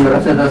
94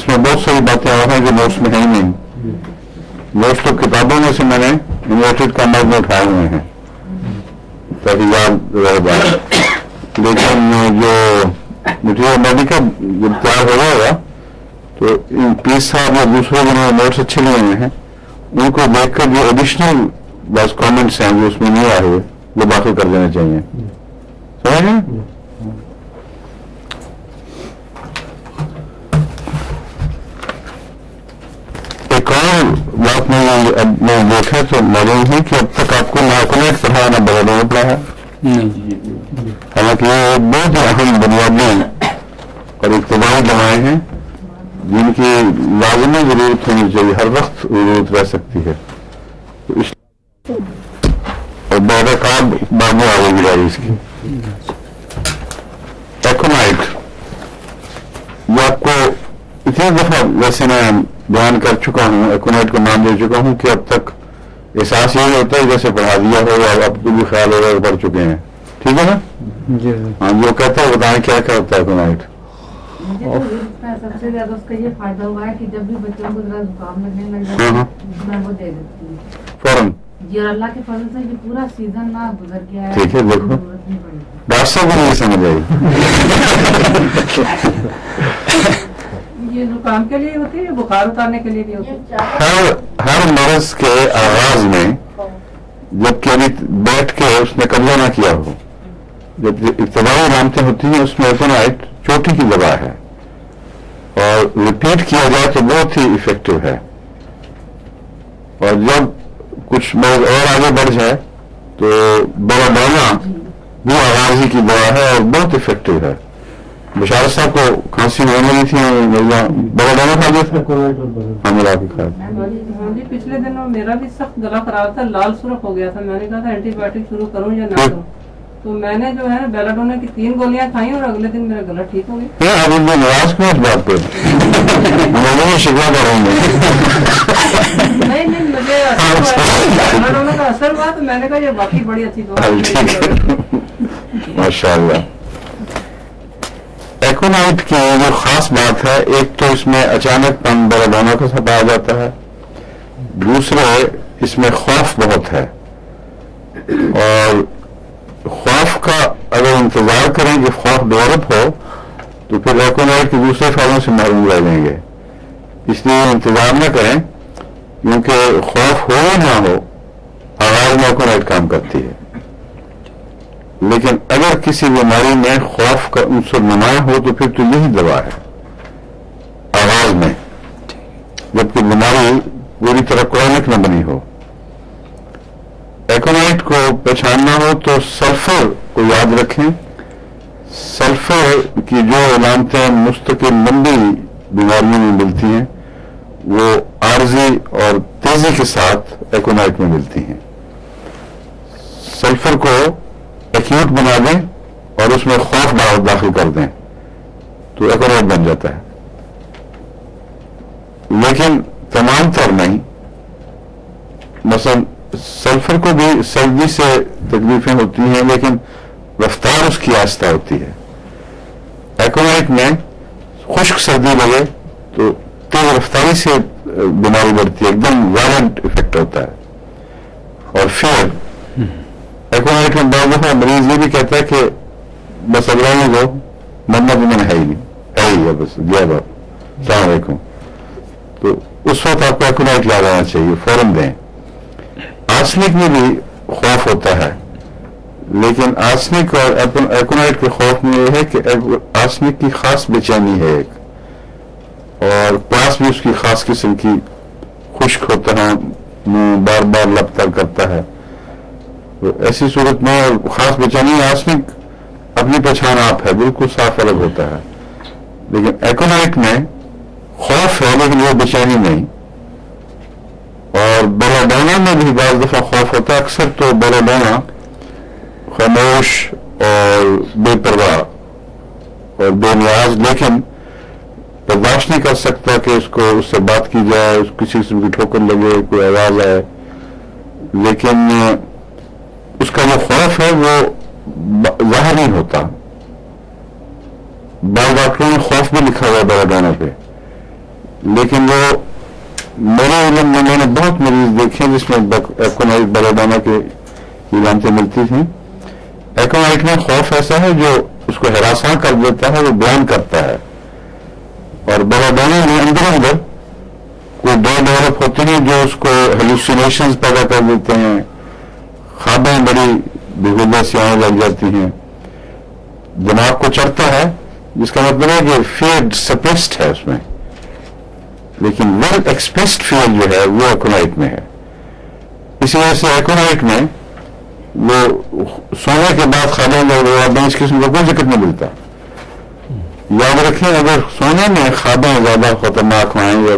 اس میں بہت ساری باتیں اور ہیں جو نوٹس میں ہیں ہی نہیں. نوٹس تو کتابوں میں سے میں نے انورٹڈ کامرز میں اٹھائے ہوئے ہیں تاکہ یاد رہ جائے. لیکن جو مٹیریل میڈیکا جب تیار ہو جائے گا تو پیس صاحب یا دوسرے جنہوں نے نوٹس اچھے لیے ہوئے ہیں ان کو دیکھ کر جو ایڈیشنل بس کامنٹس ہیں جو اس میں نہیں آئے ہوئے وہ داخل کر دینے چاہیے. سمجھ گئے؟ ایک اور بات میں دیکھا تو معلوم ہے کہ اب تک آپ کو ناکنیٹ پڑھا نہ بغیر پڑھا ہے. حالانکہ یہ بہت اہم بنیادی اور ابتدائی دوائیں ہیں جن کی لازمی ضرورت ہونی چاہیے, ہر وقت ضرورت رہ سکتی ہے. اور بہت کام بعد میں آگے گزاری اس کی. ایکونائٹ یہ آپ کو اتنی دفعہ ویسے میں بیان کر چکا ہوں, ایکونائٹ کو نام دے چکا ہوں کہ اب تک احساس یہی ہوتا ہے جیسے پڑھا دیا ہو اور اب تو بھی خیال ہوگا پڑھ چکے ہیں. ٹھیک ہے نا؟ ہاں جو کہتا ہے بتائیں کیا کیا ہوتا ہے ایکونائٹ. سب سے زیادہ اس کا یہ فائدہ ہوا ہے کہ جب بھی بچوں کو ذرا زکام لگنے لگ جاتا ہے میں وہ دے دیتی ہوں فوراً. جی, اور اللہ کے فضل سے یہ پورا سیزن نہ گزر گیا ہے. ٹھیک ہے, دیکھو ڈاکٹر صاحب کو نہیں سمجھ آئی. یہ زکام کے لیے ہوتی ہے, بخار اتارنے کے لیے بھی ہوتی ہے. ہر مرض کے آغاز میں جب کہ بیٹھ کے اس نے قبضہ نہ کیا ہو, جب ابتدائی علامتیں ہوتی ہیں اس میں ایکونائٹ چوٹی کی دوا ہے اور ریپیٹ کیا جائے تو بہت ہی افیکٹو ہے. اور جب کچھ مرض اور آگے بڑھ جائے تو بڑا وہ آغازی کی دوا ہے اور بہت افیکٹو ہے. بشارت صاحب کو کھانسی ہونے لگی تھی, بڑا دانا کھا گیا تھا ہم ملا کے کھایا. جی پچھلے دنوں میرا بھی سخت گلا خراب تھا, لال سرخ ہو گیا تھا. میں نے کہا تھا اینٹی بایوٹک شروع کروں یا نہ کروں, تو میں نے جو ہے نا بیلاڈونا کی 3 گولیاں کھائیں اور اگلے دن میرا گلا ٹھیک ہو گیا. اب میں ناراض کیوں اس بات پہ میں شکوا کروں گا. نہیں مجھے بیلاڈونا کا اثر ہوا تو میں نے کہا یہ باقی بڑی اچھی دوا. ماشاء اللہ. ایکونائٹ کی جو خاص بات ہے, ایک تو اس میں اچانک پن بیلاڈونا کا سب آ جاتا ہے, دوسرے اس میں خوف بہت ہے اور خوف کا اگر انتظار کریں کہ خوف ڈیولپ ہو تو پھر ایکونائٹ کے دوسرے فائدوں سے محروم رہ جائیں گے. اس لیے انتظار نہ کریں کیونکہ خوف ہو یا نہ ہو آغاز میں ایکونائٹ کام کرتی ہے. لیکن اگر کسی بیماری میں خوف کا عنصر نمایاں ہو تو پھر تو یہی دوا ہے آغاز میں, جبکہ بیماری پوری طرح کرونک نہ بنی ہو. ایکونائٹ کو پہچاننا ہو تو سلفر کو یاد رکھیں. سلفر کی جو علامتیں مستقل لمبی بیماریوں میں ملتی ہیں وہ عارضی اور تیزی کے ساتھ ایکونائٹ میں ملتی ہیں. سلفر کو ایکیوٹ بنا دیں اور اس میں خوف داخل کر دیں تو ایکونائٹ بن جاتا ہے. لیکن تمام تر نہیں. مثلا سلفر کو بھی سردی سے تکلیفیں ہوتی ہیں لیکن رفتار اس کی آہستہ ہوتی ہے. ایکونائٹ میں خشک سردی لگے تو تیز رفتاری سے بیماری بڑھتی ہے, ایک دم وائلنٹ افیکٹ ہوتا ہے. اور پھر ایکونائٹ میں بعض دفعہ مریض یہ بھی کہتا ہے کہ بس اگرانے دو, مرنا تو میں نے ہے ہی نہیں, ہے ہی ہے بس گیا بات, السلام علیکم. تو اس وقت آپ کو ایکونائٹ یاد آنا چاہیے, فوراً دیں. آرسنک میں بھی خوف ہوتا ہے لیکن آرسنک اور ایکونائٹ کے خوف میں یہ ہے کہ آرسنک کی خاص بے چینی ہے ایک, اور پیاس بھی اس کی خاص قسم کی خشک ہوتا ہے, بار بار لب تر کرتا ہے. ایسی صورت میں خاص بے چینی, آرسنک اپنی پہچان آپ ہے, بالکل صاف الگ ہوتا ہے. لیکن ایکونائٹ میں خوف ہے لیکن وہ بے چینی نہیں. اور بیلاڈونا میں بھی بعض دفعہ خوف ہوتا ہے, اکثر تو بیلاڈونا خاموش اور بے پرواہ اور بے نیاز, لیکن برداشت نہیں کر سکتا کہ اس کو اس سے بات کی جائے, کسی قسم کی ٹھوکر لگے, کوئی آواز آئے. لیکن اس کا جو خوف ہے وہ ظاہر نہیں ہوتا. بعض ڈاکٹروں نے خوف بھی لکھا ہوا بیلاڈونا پہ لیکن وہ میرے علم میں نے بہت مریض دیکھے جس میں ایکونائٹ بیلاڈونا کے علامتیں ملتی تھیں. ایکونائٹ میں خوف ایسا ہے جو اس کو ہراساں کر دیتا ہے، وہ بیان کرتا ہے. اور بیلاڈونا میں اندر کوئی ڈیولپ ہوتے ہیں جو اس کو ہیلوسینیشنز پیدا کر دیتے ہیں، خوابیں بڑی بےہودہ سی آنے لگ جاتی ہیں، دماغ کو چڑھتا ہے، جس کا مطلب ہے کہ فیئر سپریسڈ ہے اس میں. لیکن ویل ایکسپریسڈ فیئر جو ہے وہ ایکونائٹ میں ہے. اسی وجہ سے ایکونائٹ میں وہ سونے کے بعد خوابیں لگ اس قسم کا کوئی ذکر نہیں ملتا. یاد رکھیں اگر سونے میں خوابیں زیادہ خطرناک ہوئیں یا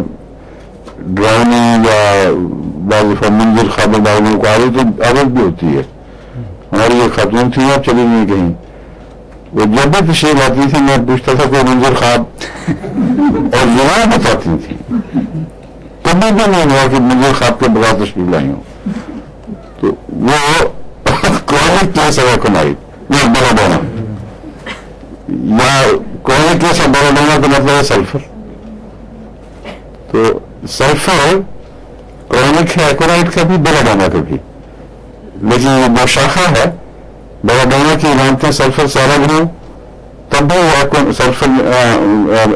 ڈراؤنی یا بعض منظر خوابیں بعضوں کو عادت بھی ہوتی ہے. ہماری یہ خاتون تھی آپ چلی نہیں کہیں، وہ جب بھی تشریف آتی تھی میں پوچھتا تھا کوئی منظر خواب اور زبان بتاتی تھی. کبھی بھی نہیں ہوا کہ منظر خواب کے بغیر تشریف لائی ہوں. تو وہ کرونک کیس ہے ایکونائٹ یا بیلاڈونا، یا کرونک کیس ہے بیلاڈونا کا مطلب ہے سلفر. تو سلفر کرونک ہے ایکونائٹ کا بھی بیلاڈونا کا بھی، لیکن یہ دو شاخہ ہے. بیلاڈونا کی علامتیں سلفر سے الگ ہوں تب بھی وہ سلفر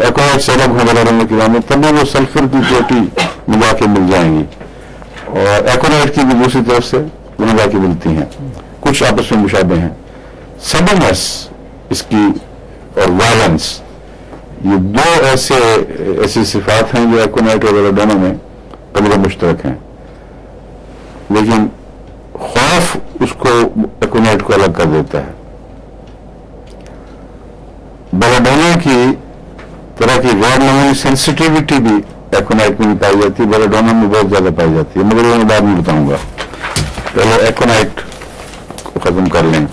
ایکونائٹ سے الگ ہوں بیلاڈونا کی علامت، تب بھی وہ سلفر کی چوٹی ملا کے مل جائیں گی، اور ایکونائٹ کی بھی دوسری طرف سے ملا کے ملتی ہیں، کچھ آپس میں مشابہ ہیں. سڈنس اس کی اور وائلنس، یہ دو ایسی صفات ہیں جو ایکونائٹ اور بیلاڈونا میں قدر مشترک ہیں. لیکن خوف اس کو ایکونائٹ کو الگ کر دیتا ہے. بیلاڈونا کی طرح کی غیر معمولی سینسٹیوٹی بھی ایکونائٹ میں بھی پائی جاتی ہے، بیلاڈونا میں بہت زیادہ پائی جاتی ہے، مگر وہ میں بعد میں بتاؤں گا. پہلے ایکونائٹ کو ختم کر لیں.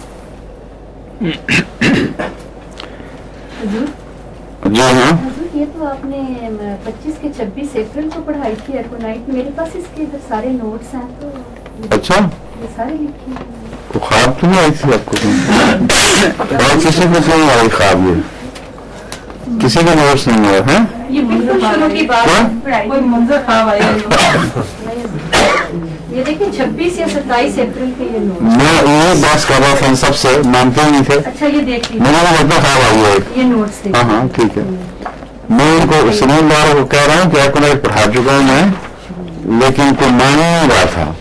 جی ہاں، یہ تو آپ نے 25 کے 26 اپریل کو پڑھائی تھی ایکونائٹ. میرے پاس اس کے سارے نوٹس ہیں تو اچھا یہ سارے لکھے ہیں. تو خواب تو نہیں آئی تھی آپ کو؟ اور کسی کو نہیں آئی خواب؟ یہ کسی کا نوٹس نہیں ہوا ہے؟ یہ بالکل شروع کی بات پڑھائی کوئی منظر خواب آیا یہ دیکھیں 26 یا 27 اپریل کے یہ نوٹس. میں یہ بات کر رہا تھا ان سب سے، مانتے ہی نہیں تھے. اچھا یہ دیکھ میں نے بہت خواب آئی ہے. یہ نوٹس ہاں ہاں ٹھیک ہے. میں ان کو سنیم دار کو کہہ رہا ہوں کہ ایکونائٹ پڑھا چکا ہوں میں، لیکن کوئی مان نہیں رہا تھا.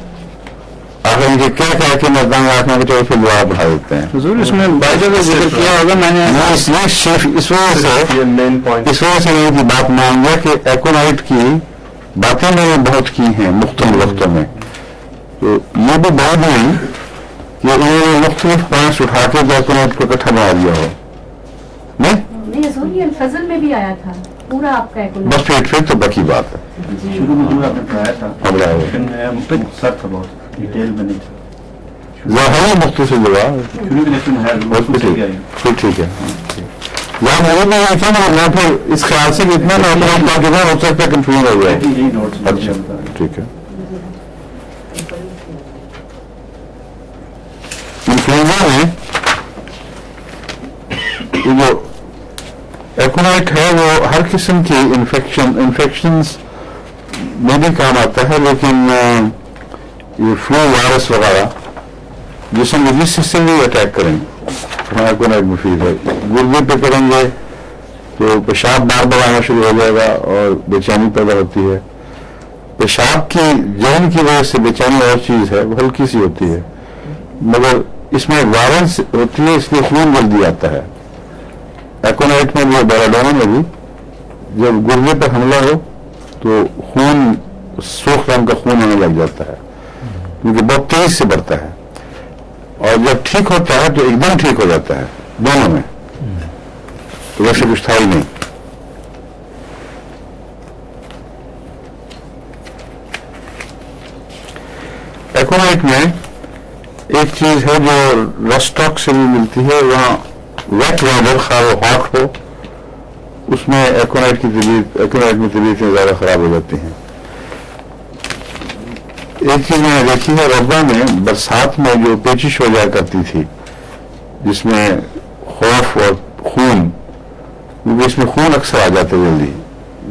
آخر ان کے کیا کہ میں تنگ آنکھوں کے طور پہ دعا پڑھا دیتے ہیں. حضور اس میں باجہ کا ذکر کیا ہوگا، میں نے اس وجہ سے میں کی بات مان گیا کہ ایکونائٹ کی باتیں میں نے بہت کی ہیں مختلف وقتوں میں. تو یہ بھی بات نہیں کہ انہوں نے مختلف پوائنٹس اٹھا کے ایکونائٹ کو اکٹھا بنا دیا ہو. نہیں حضور یہ الفضل میں بھی آیا تھا پورا آپ کا ایکونائٹ. بس پھر تو باقی بات ہے. شروع میں جو آپ نے پڑھایا تھا لیکن مختصر تھا، بہت ڈیٹیل میں نہیں تھا. ظاہر مختصر جواب شروع میں لیکن ہے پھر ٹھیک ہے. یا میرے میں یہ تھا میں پھر اس خیال سے اتنا نہ ہو سکتا کنفیوژن ہو گیا. یہی نوٹس. اچھا ٹھیک ہے. انفلوئنزا میں یہ جو ایکونائٹ ہے وہ ہر قسم کی انفیکشنز میں بھی کام آتا ہے، لیکن یہ فلو وائرس وغیرہ جسم میں جس سسٹم بھی اٹیک کریں وہاں ایکونائٹ مفید ہے. گردے پہ کریں گے تو پیشاب بار بار آنا شروع ہو جائے گا اور بے چینی پیدا ہوتی ہے. پیشاب کی جلن کی وجہ سے بے چینی اور چیز ہے، وہ ہلکی سی ہوتی ہے، مگر اس میں وائرس ہوتی ہے اس لیے خون جلدی آتا ہے. ایکونائٹ میں بھی بیلاڈونا میں بھی جب گردے پر حملہ ہو تو خون سرخ رنگ کا خون آنے لگ جاتا ہے کیونکہ بہت تیز سے بڑھتا ہے، اور جب ٹھیک ہوتا ہے تو ایک دم ٹھیک ہو جاتا ہے دونوں میں. تو ویسے کچھ تھا ہی نہیں. ایکونائٹ میں ایک چیز ہے جو رسٹاک سے بھی ملتی ہے، وہاں ویٹ ویدر خواہ ہاٹ ہو اس میں ایکونائٹ میں طبیعتیں زیادہ خراب ہو جاتی ہیں. ایک چیز میں نے دیکھی ہے ربا میں برسات میں جو پیچش ہو جایا کرتی تھی جس میں خوف اور خون، کیونکہ اس میں خون اکثر آ جاتے جلدی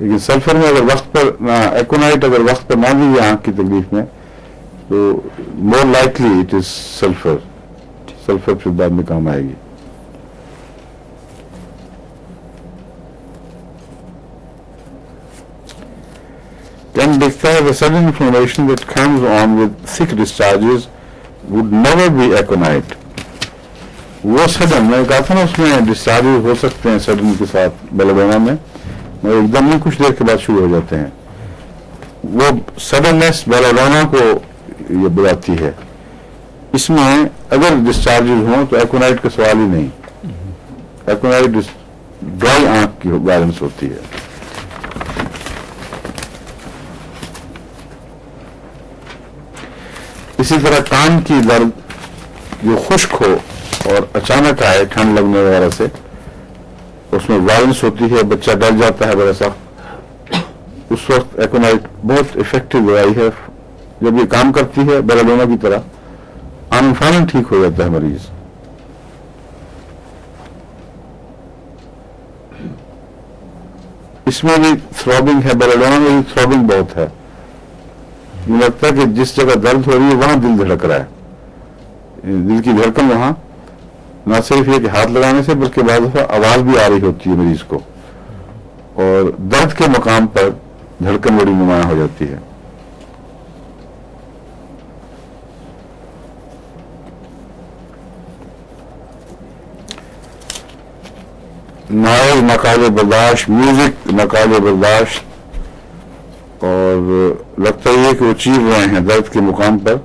لیکن سلفر میں اگر وقت پر ایکونائٹ اگر وقت پر نہ دی جائے آنکھ کی تکلیف میں تو more likely it is sulphur پھر بعد میں کام آئے گی. Then the sudden inflammation that comes on with thick discharges would never be aconite. وہ سڈن میں کہا تھا نا اس میں ڈسچارجز ہو سکتے ہیں سڈن کے ساتھ بیلاڈونا میں مگر ایک دم ہی کچھ دیر کے بعد شروع ہو جاتے ہیں. وہ سڈننیس بیلاڈونا کو یہ بلاتی ہے. اس میں اگر ڈسچارجز ہوں تو ایکونائٹ کا سوال ہی نہیں. ایکونائٹ ڈرائی آنکھ کی وائلنس ہوتی ہے. اسی طرح کان کی درد جو خشک ہو اور اچانک آئے ٹھنڈ لگنے وغیرہ سے اس میں وائلنس ہوتی ہے, بچہ ڈر جاتا ہے بڑا سخت, اس وقت ایکونائٹ بہت افیکٹو دوائی ہے. جب یہ کام کرتی ہے بیلاڈونا کی طرح فوراً ٹھیک ہو جاتا ہے مریض. اس میں بھی تھروبنگ ہے, بیلاڈونا میں بھی تھروبنگ بہت ہے. مجھے لگتا ہے کہ جس جگہ درد ہو رہی ہے وہاں دل دھڑک رہا ہے. دل کی دھڑکن وہاں نہ صرف یہ کہ ہاتھ لگانے سے بلکہ بعض دفعہ آواز بھی آ رہی ہوتی ہے مریض کو, اور درد کے مقام پر دھڑکن بڑی نمایاں ہو جاتی ہے. نائز ناقابل برداشت, میوزک ناقابل برداشت, اور لگتا ہے کہ وہ چیر رہے ہیں درد کے مقام پر,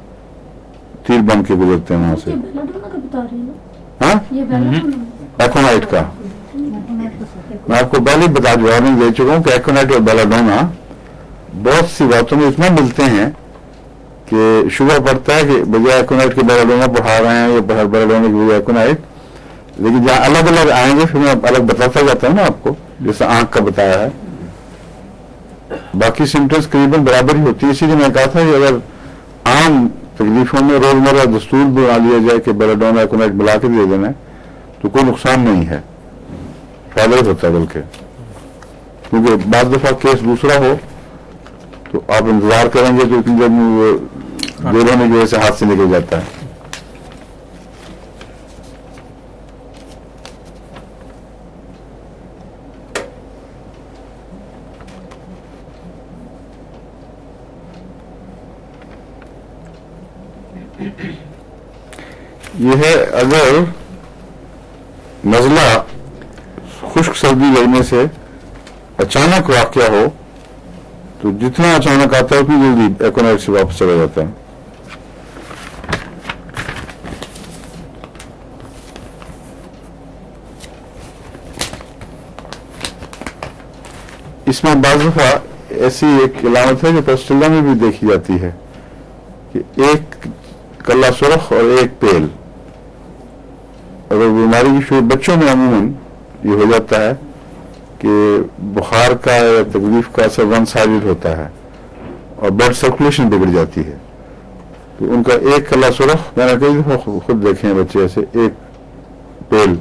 تیر بن کے گزرتے ہیں وہاں سے. ہاں ایکونائٹ کا میں آپ کو پہلے بتا وارننگ دے چکا ہوں کہ ایکونائٹ اور بیلاڈونا بہت سی باتوں میں اتنا ملتے ہیں کہ شبہ پڑتا ہے کہ بجائے ایکونائٹ کے بیلاڈونا پڑھا رہے ہیں یا بیلاڈونا کی بجائے ایکونائٹ. لیکن جہاں الگ الگ آئیں گے پھر میں الگ بتاتا جاتا ہوں نا آپ کو, جیسے آنکھ کا بتایا ہے. باقی سمٹمز قریباً برابر ہی ہوتی ہے. اسی لیے میں کہا تھا کہ اگر عام تکلیفوں میں روزمرہ دستور بنا لیا جائے کہ بیلاڈونا ایکونائٹ ملا کے دے دینا تو کوئی نقصان نہیں ہے, فائدہ ہی ہوتا ہے بلکہ. کیونکہ بعض دفعہ کیس دوسرا ہو تو آپ انتظار کریں گے تو اتنی دیر میں وہ دیر ہونے کی وجہ سے ہاتھ سے نکل جاتا ہے. یہ ہے اگر نزلہ خشک سردی لگنے سے اچانک واقعہ ہو تو جتنا اچانک آتا ہے اتنی جلدی ایکونائٹ سے واپس چلا جاتا ہے. اس میں بعض دفعہ ایسی ایک علامت ہے جو پیسٹیلا میں بھی دیکھی جاتی ہے کہ ایک کلا سرخ اور ایک پیل. اگر بیماری کی شروع بچوں میں عموماً یہ ہو جاتا ہے کہ بخار کا یا تکلیف کا اثر ون سائڈڈ ہوتا ہے اور بلڈ سرکولیشن بگڑ جاتی ہے. تو ان کا ایک کلا سرخ, میں نے کئی دفعہ خود دیکھے ہیں بچے ایسے, ایک پیل,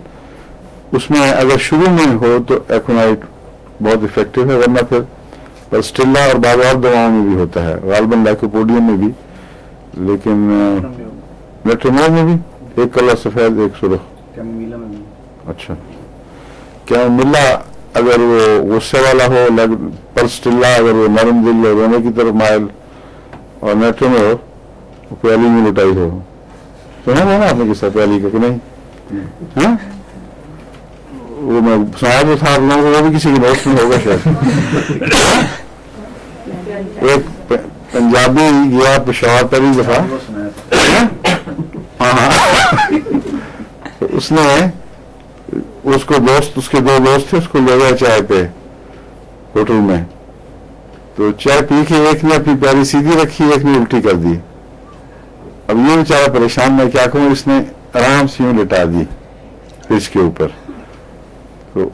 اس میں اگر شروع میں ہو تو ایکونائٹ بہت افیکٹو ہے. ورنہ پھر پیسٹیلا اور بعض اور دواؤں میں بھی ہوتا ہے, غالباً لائکوپوڈیم میں بھی, لیکن میٹرونول میں بھی ایک کلا سفید ایک سرخ. اچھا کیمومیلا اگر وہ غصے والا ہو, پرسٹیلا اگر وہ نرم دل ہو, رونے کی طرف مائل, اور میٹرونول پیالی میں لٹائی ہو. سنا ہوا نا آپ نے کس طرح پیالی کا کہ نہیں؟ ہاں وہ میں سنا جو تھا وہ بھی کسی کے دوست میں ہوگا شاید. ایک پنجابی گیا پشاور پہلی دفعہ, ہاں اس نے اس کو دوست, اس کے دو دوست تھے, اس کو لے گیا چائے پہ ہوٹل میں. تو چائے پی کے ایک نے اپنی پیاری سیدھی رکھی, ایک نے الٹی کر دی. اب یہ بیچارہ پریشان, میں کیا کہوں, اس نے آرام سے یوں لٹا دی فرش کے اوپر. تو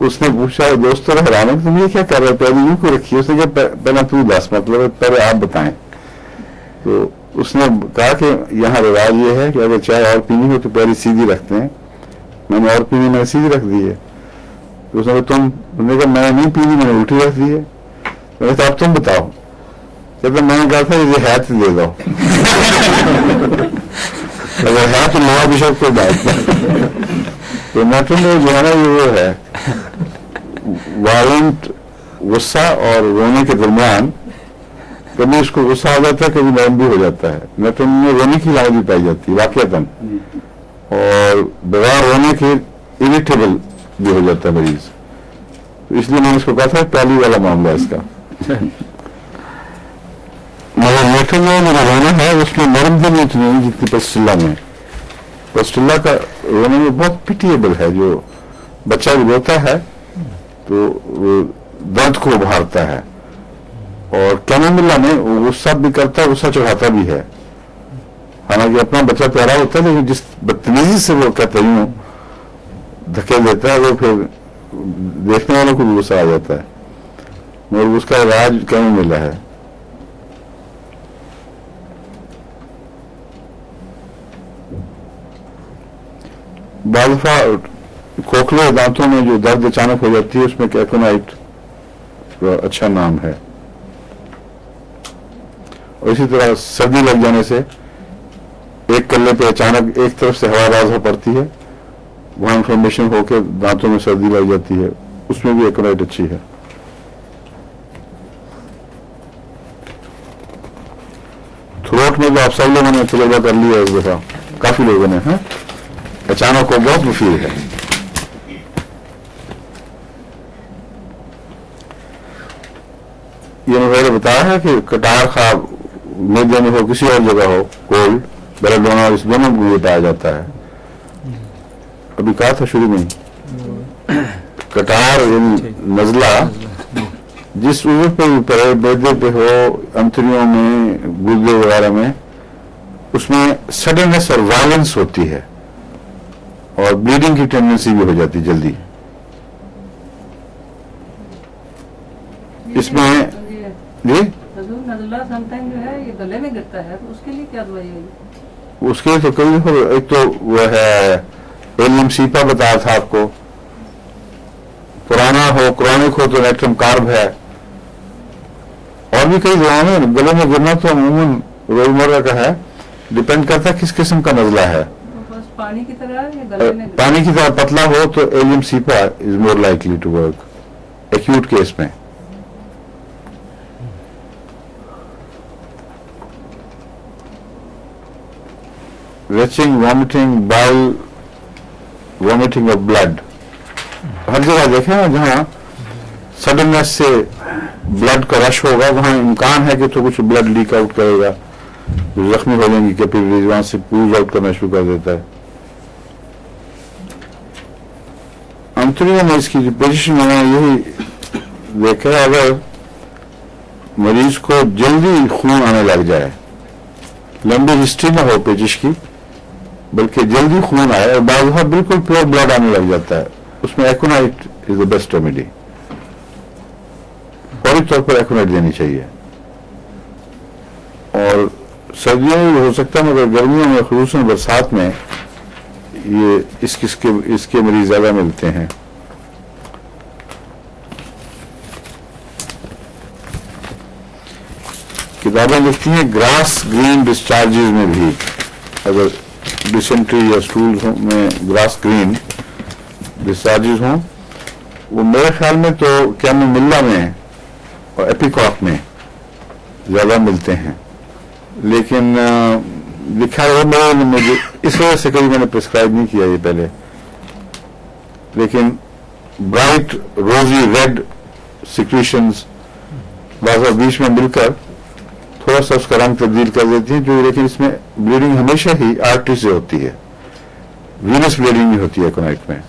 اس نے پوچھا, دوست تو حیران ہے تم یہ کیا کر رہے, پیاری یوں کو رکھی. اس نے کہا پہلے تو دس, مطلب پہلے آپ بتائیں. تو اس نے کہا کہ یہاں رواج یہ ہے کہ اگر چائے اور پینی ہو تو پیاری سیدھی رکھتے ہیں. میں نے اور پینی میں سیدھی رکھ دی ہے. اس نے کہا نے کہا میں نے نہیں پی, میں نے الٹی رکھ دی ہے. میں نے کہا اب تم بتاؤ. کہتے میں نے کہا تھا یہ ہے تو دے دو, اگر ہے تو لوا بشپ کو بات. تو میٹرن جو ہے نا یہ وہ ہے وائلنٹ غصہ اور رونے کے درمیان. کبھی اس کو غصہ آ جاتا ہے, کبھی نرم بھی ہو جاتا ہے. میٹرن میں رونے کی علامت بھی پائی جاتی ہے واقعتاً, اور بغیر رونے کے اریٹیبل بھی ہو جاتا ہے مریض. اس لیے میں نے اس کو کہا تھا پہلی والا معاملہ اس کا. مگر میٹرن میں میرا رونا ہے اس میں نرم بھی نہیں اتنی جتنی پسٹلا میں. پسٹلا کا رونے میں بہت پیٹیبل ہے, جو بچہ روتا ہے تو وہ درد کو ابھارتا ہے. اور کیموملا میں وہ غصہ بھی کرتا ہے, غصہ چڑھاتا بھی ہے. حالانکہ اپنا بچہ پیارا ہوتا ہے, لیکن جس بدتمیزی سے وہ کہتے ہیں دھکیل دیتا ہے, وہ پھر دیکھنے والوں کو بھی غصہ آ جاتا ہے. مگر اس کا علاج کیموملا ہے. بعض دفعہ کھوکھلے دانتوں میں جو درد اچانک ہو جاتی ہے اس میں کیکونائٹ اچھا نام ہے. اور اسی طرح سردی لگ جانے سے ایک کلے پہ اچانک ایک طرف سے ہوا باز ہو پڑتی ہے, وہاں انفلمیشن ہو کے دانتوں میں سردی لگ جاتی ہے, اس میں بھی ایکونائٹ اچھی ہے. تھروٹ میں جو آپ سب لوگوں نے تجربہ کر لیا اس دفعہ, کافی لوگوں نے, اچانک کو بہت مفید ہے. یہ میں نے بتایا ہے کہ کٹار خواب میدے میں ہو کسی اور جگہ ہو, کولڈ بیلاڈونا اس دونوں کو یہ پایا جاتا ہے. ابھی کہا تھا شروع میں کٹار نزلہ جس عضو پہ بھی پڑے, میدے پہ ہو, انتڑیوں میں, گردے وغیرہ میں, اس میں سڈننس اور وائلنس ہوتی ہے اور بلیڈنگ کی ٹینڈنسی بھی ہو جاتی جلدی. اس میں جی نزلہ سم ٹائم جو ہے یہ گلے میں گرتا ہے, تو اس کے لیے کیا دوائی ہوگی؟ اس کے تو کئی ایک تو وہ ہے ایلیم سیپا بتایا تھا آپ کو, پرانا ہو کرونک ہو تو نیٹرم کارب ہے, اور بھی کئی دواؤں میں. گلے میں گرنا تو عموماً روزمرہ کا ہے, ڈپینڈ کرتا ہے کس قسم کا نزلہ ہے. پانی کی طرح یا گلے میں پانی کی طرح پتلا ہو تو allium cepa is more likely to work acute case میں. Retching, vomiting, bile, vomiting of blood, ہر جگہ دیکھیں نا جہاں سڈننس سے بلڈ کا رش ہوگا وہاں امکان ہے کہ تو کچھ بلڈ لیک آؤٹ کرے گا, جو زخمی ہو جائیں گی کیپلریز وہاں سے پوز آؤٹ کرنا شروع کر دیتا ہے. انتڑیوں میں اس کی جو پوزیشن ہے یہی دیکھا, اگر مریض کو جلدی خون آنے لگ جائے, لمبی ہسٹری نہ ہو پیچش کی, بلکہ جلدی خون آئے اور بعض دفعہ بالکل پیور بلڈ آنے لگ جاتا ہے, اس میں ایکونائٹ از دا بیسٹ ریمیڈی. فوری طور پر ایکونائٹ دینی چاہیے. اور سردیوں میں بھی ہو سکتا ہے, مگر گرمیوں میں خصوصاً برسات میں یہ اس کے مریض زیادہ ملتے ہیں. کتابیں لکھتی ہیں گراس گرین ڈسچارجز میں بھی, اگر ڈسینٹری یا اسٹولز میں گراس گرین ڈسچارجز ہوں, وہ میرے خیال میں تو کیموملا میں اور ایپیکاک میں زیادہ ملتے ہیں. لیکن لکھا ہے مجھے اس وجہ سے کبھی میں نے پرسکرائب نہیں کیا یہ پہلے, لیکن برائٹ روزی ریڈ سیکریشنز بعض بیچ میں مل کر تھوڑا سا اس کا رنگ تبدیل کر دیتی ہیں, جو لیکن اس میں بلیڈنگ ہمیشہ ہی آرٹری سے ہوتی ہے, وینس بلیڈنگ بھی ہوتی ہے کونائٹ میں.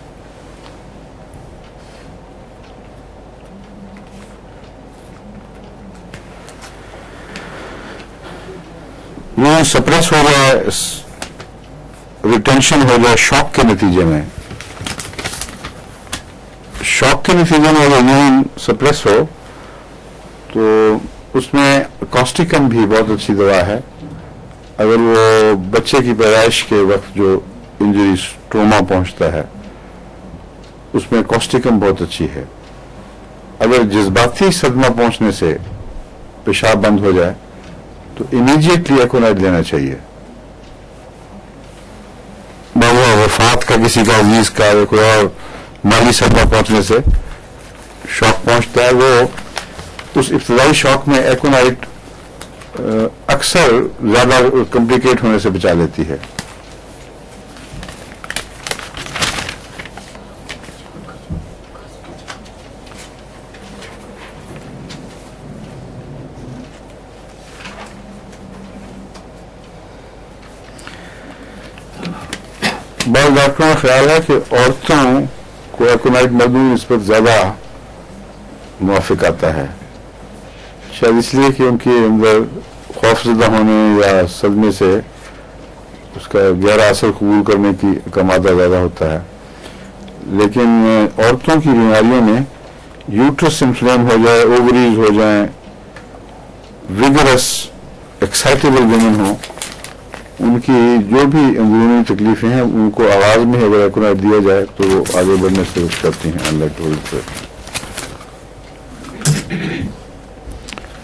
یہ سپریس ہو جائے, ریٹینشن ہو جائے شاک کے نتیجے میں, شاک کے نتیجے میں اگر یورین سپریس ہو تو اس میں کاسٹیکن بھی بہت اچھی دوا ہے. اگر وہ بچے کی پیدائش کے وقت جو انجری ٹروما پہنچتا ہے اس میں کوسٹیکم بہت اچھی ہے. اگر جذباتی صدمہ پہنچنے سے پیشاب بند ہو جائے تو امیڈیٹلی ایکونائٹ لینا چاہیے. بابا وفات کا کسی کا عزیز کا یا کوئی اور مالی صدمہ پہنچنے سے شوق پہنچتا ہے, وہ اس ابتدائی شوق میں ایکونائٹ اکثر زیادہ کمپلیکیٹ ہونے سے بچا لیتی ہے. بعض ڈاکٹروں کا خیال ہے کہ عورتوں کو ایکونائٹ مردوں کی نسبت زیادہ موافق آتا ہے, شاید اس لیے کہ ان کے اندر خوف زدہ ہونے یا صدمے سے اس کا گہرا اثر قبول کرنے کا مادہ زیادہ ہوتا ہے. لیکن عورتوں کی بیماریوں میں یوٹرس انفلیم ہو جائے, اووریز ہو جائیں, ویگرس ایکسائٹیبل ویمن ہوں, ان کی جو بھی اندرونی تکلیفیں ہیں ان کو آغاز میں اگر ایکونائٹ دیا جائے تو وہ آگے بڑھنے سے رک کرتی ہیں. اللہ کی وجہ سے.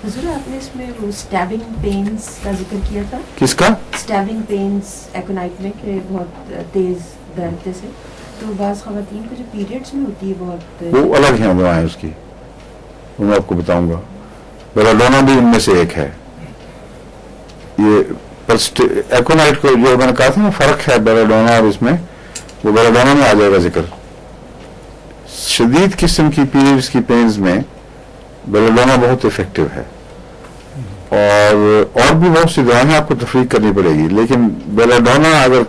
حضور آپ نے اس میں وہ اسٹیبنگ پینز کا ذکر کیا تھا. کس کا؟ اسٹیبنگ پینز ایکونائٹ میں کہ بہت تیز درد سے, تو بعض خواتین کو جو پیریڈز میں ہوتی ہے بہت, وہ الگ ہیں دوائیں اس کی, وہ میں آپ کو بتاؤں گا. بیلاڈونا بھی ان میں سے ایک ہے. یہ ایکونائٹ کو جو میں نے کہا تھا نا فرق ہے بیلاڈونا اور اس میں, وہ بیلاڈونا میں آ جائے گا ذکر. شدید قسم کی پیریڈز کی پینز میں بیلاڈونا بہت افیکٹو ہے, اور بھی بہت سی دوائیں آپ کو تفریق کرنی پڑے گی. لیکن بیلاڈونا اگر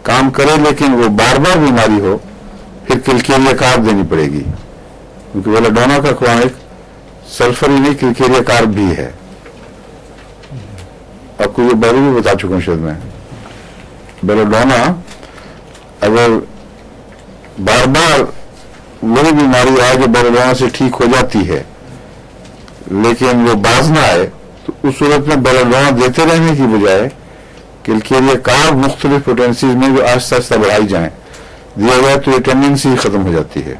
کام کرے لیکن وہ بار بار بیماری ہو, پھر کلکیریا کارب دینی پڑے گی, کیونکہ بیلاڈونا کا کرونک سلفر ہی نہیں کلکیریا کارب بھی ہے. آپ کو یہ پہلے بھی بتا چکا ہوں شاید میں. بیلاڈونا اگر بار بار وہی بیماری آئے جو بیلاڈونا سے ٹھیک ہو جاتی ہے لیکن وہ باز نہ آئے, تو اس صورت میں بیلاڈونا دیتے رہنے کی بجائے کلکیریا کارب مختلف پوٹینسیز میں جو آہستہ آہستہ بڑھائی جائیں دیا جائے تو یہ ٹینڈنسی ختم ہو جاتی ہے.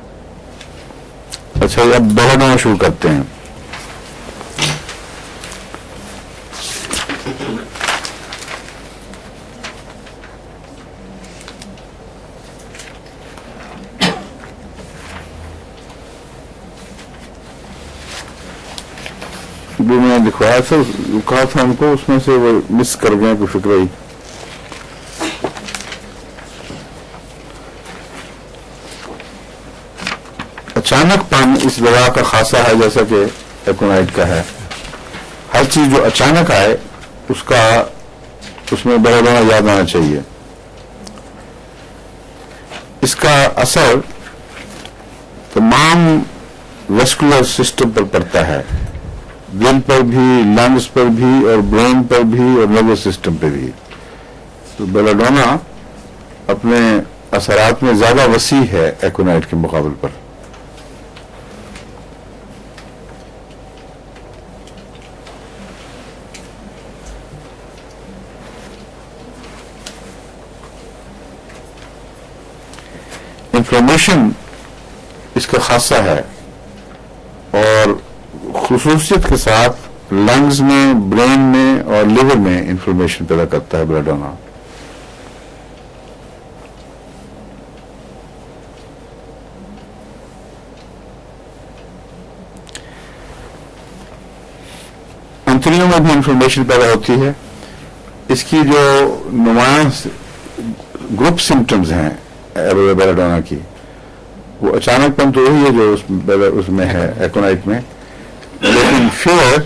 اچھا, اب بیلاڈونا شروع کرتے ہیں. جو میں نے لکھوایا تھا کہا تھا ان کو, اس میں سے وہ مس کر گئے کوئی فکر ہی. اچانک پن اس دوا کا خاصا ہے جیسا کہ ایکونائٹ کا ہے. ہر چیز جو اچانک آئے اس میں بیلاڈونا یاد آنا چاہیے. اس کا اثر تمام ویسکولر سسٹم پر پڑتا ہے, دل پر بھی, لنگز پر بھی, اور برین پر بھی, اور نروس سسٹم پہ بھی. تو بیلاڈونا اپنے اثرات میں زیادہ وسیع ہے ایکونائٹ کے مقابل پر. انفلمیشن اس کا خاصہ ہے, اور خصوصیت کے ساتھ لنگز میں, برین میں اور لیور میں انفلمیشن پیدا کرتا ہے بیلاڈونا. انتڑیوں میں بھی انفلمیشن پیدا ہوتی ہے. اس کی جو نمایاں گروپ سمٹمز ہیں بیلاڈونا کی, وہ اچانک پن تو وہی ہے جو اس میں ہے ایکونائٹ میں, لیکن فیئر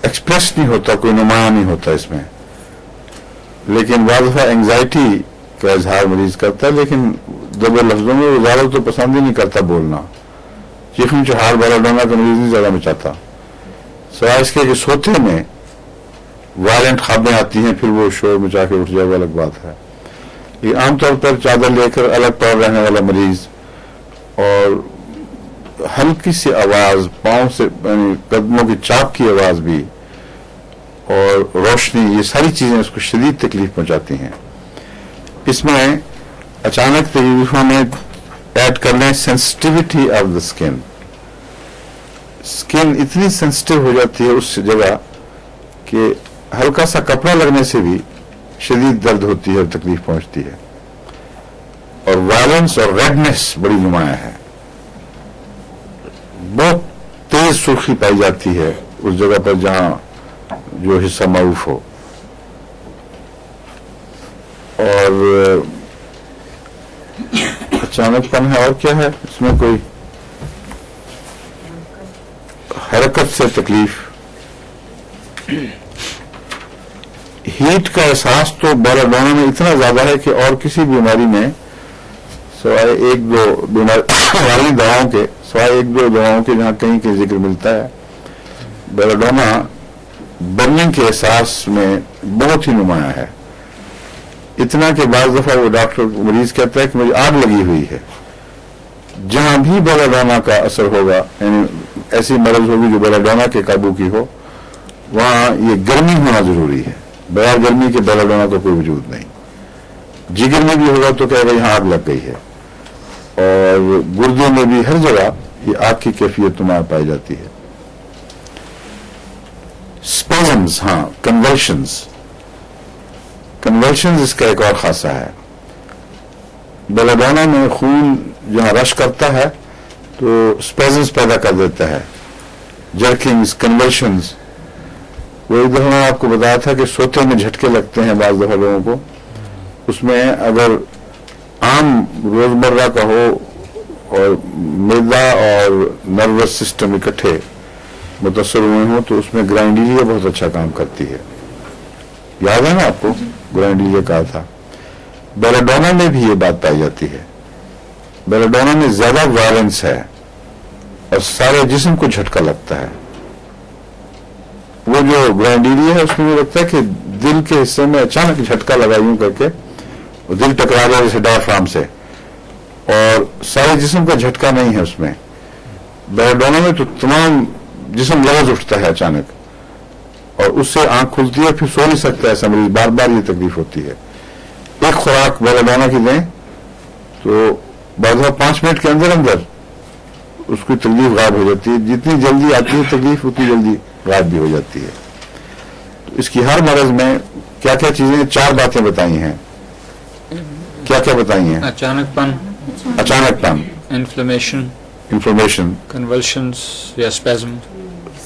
ایکسپریس نہیں ہوتا, کوئی نمایاں نہیں ہوتا اس میں. لیکن بعض دفعہ اینگزائٹی کا اظہار مریض کرتا ہے, لیکن دبے لفظوں میں وہ زیادہ تو پسند ہی نہیں کرتا بولنا. چیخن چہار بیلاڈونا کا مریض نہیں زیادہ مچاتا, سوائے اس کے کہ سوتے میں وائلنٹ خوابیں آتی ہیں, پھر وہ شور مچا کے اٹھ جائے, وہ الگ بات ہے. یہ عام طور پر چادر لے کر الگ پڑ رہنے والا مریض, اور ہلکی سی آواز, پاؤں سے یعنی قدموں کی چاپ کی آواز بھی, اور روشنی, یہ ساری چیزیں اس کو شدید تکلیف پہنچاتی ہیں. اس میں اچانک تکلیفوں میں ایڈ کر لیں سینسٹیوٹی آف دا اسکن اتنی سینسٹیو ہو جاتی ہے اس جگہ کہ ہلکا سا کپڑا لگنے سے بھی شدید درد ہوتی ہے اور تکلیف پہنچتی ہے، اور وائلنس اور ریڈنس بڑی نمایاں ہے، بہت تیز سرخی پائی جاتی ہے اس جگہ پر جہاں جو حصہ معروف ہو. اور اچانک پن ہے، اور کیا ہے اس میں؟ کوئی حرکت سے تکلیف. ہیٹ کا احساس تو بیلاڈونا میں اتنا زیادہ ہے کہ اور کسی بیماری میں سوائے ایک دو بیماری دواؤں کے، سوائے ایک دو دواؤں کے جہاں کہیں کہیں ذکر ملتا ہے، بیلاڈونا برننگ کے احساس میں بہت ہی نمایاں ہے. اتنا کہ بعض دفعہ وہ ڈاکٹر مریض کہتا ہے کہ مجھے آگ لگی ہوئی ہے. جہاں بھی بیلاڈونا کا اثر ہوگا، یعنی ایسی مرض ہوگی جو بیلاڈونا کے قابو کی ہو، وہاں یہ گرمی ہونا ضروری ہے. بغیر گرمی کے بیلاڈونا کا کوئی وجود نہیں. جگر میں بھی ہوگا تو کہے گا یہاں آگ لگ گئی ہے، اور گردوں میں بھی ہر جگہ یہ آگ کی کیفیت نمایاں پائی جاتی ہے. اسپازمز، ہاں کنولشنز اس کا ایک اور خاصہ ہے. بیلاڈونا میں خون جہاں رش کرتا ہے تو اسپازمز پیدا کر دیتا ہے، جرکنگز، کنولشنز. وہ ایک دفعہ میں آپ کو بتایا تھا کہ سوتے میں جھٹکے لگتے ہیں بعض دفعہ لوگوں کو. اس میں اگر عام روزمرہ کا ہو اور معدہ اور نروس سسٹم اکٹھے متاثر ہوئے ہوں تو اس میں گرائنڈیلیا بہت اچھا کام کرتی ہے. یاد ہے نا آپ کو گرائنڈیلیا کہا تھا؟ بیلاڈونا میں بھی یہ بات پائی جاتی ہے. بیلاڈونا میں زیادہ وائلنس ہے اور سارے جسم کو جھٹکا لگتا ہے. وہ جو گرائنڈیلیا ہے اس میں لگتا ہے کہ دل کے حصے میں اچانک جھٹکا لگا یوں کر کے دل ٹکرا جائے جیسے ڈایافرام سے، اور سارے جسم کا جھٹکا نہیں ہے اس میں. بیلاڈونا میں تو تمام جسم لرز اٹھتا ہے اچانک، اور اس سے آنکھ کھلتی ہے، پھر سو نہیں سکتا ہے ایسا مریض. بار بار یہ تکلیف ہوتی ہے. ایک خوراک بیلاڈونا کی دیں تو بعض 5 منٹ کے اندر اندر اس کی تکلیف غائب ہو جاتی ہے. جتنی جلدی آتی ہے تکلیف اتنی جلدی غائب بھی ہو جاتی ہے. تو اس کی ہر مرض میں کیا کیا چیزیں، 4 باتیں بتائی ہیں. کیا کیا بتائی ہیں؟ اچانک پن، انفلمیشن، کنولشنز یا اسپیزم،